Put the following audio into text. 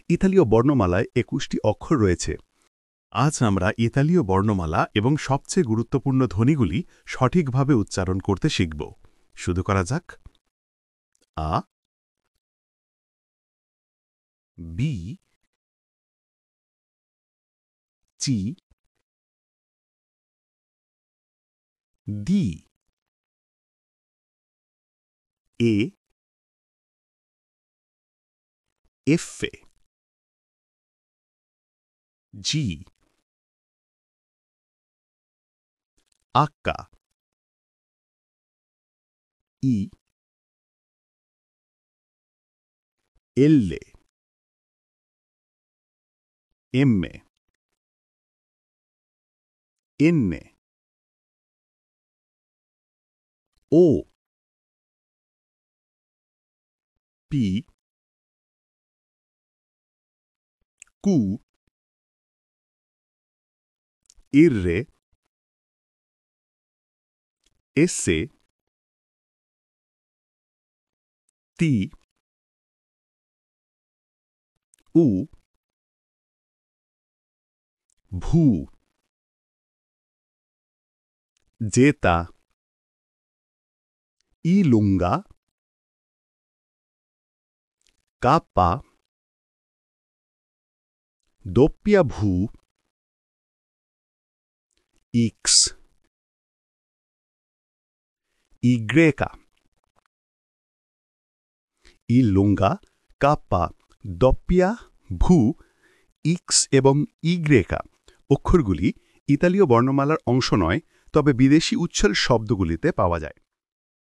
ইতালীয় বর্ণমালায় ২১টি অক্ষর রয়েছে। আজ আমরা ইতালীয় বর্ণমালা এবং সবচেয়ে গুরুত্বপূর্ণ ধ্বনিগুলি সঠিকভাবে উচ্চারণ করতে শিখব। শুরু করা যাক। আ, বি, চি, ডি, এ, এফে, জি, আক্কা, ই, এল্লে, এম্মে, এন্নে, ও, পি, কু, ইররে, এসে, তি, উ, ভু, জেতা, ইলুঙ্গা, কাপ্পা, doppia V, X, Y, ইলুঙ্গা, কাপ্পা, doppia V, X এবং Y অক্ষরগুলি ইতালীয় বর্ণমালার অংশ নয়, তবে বিদেশি উচ্চারণ শব্দগুলিতে পাওয়া যায়।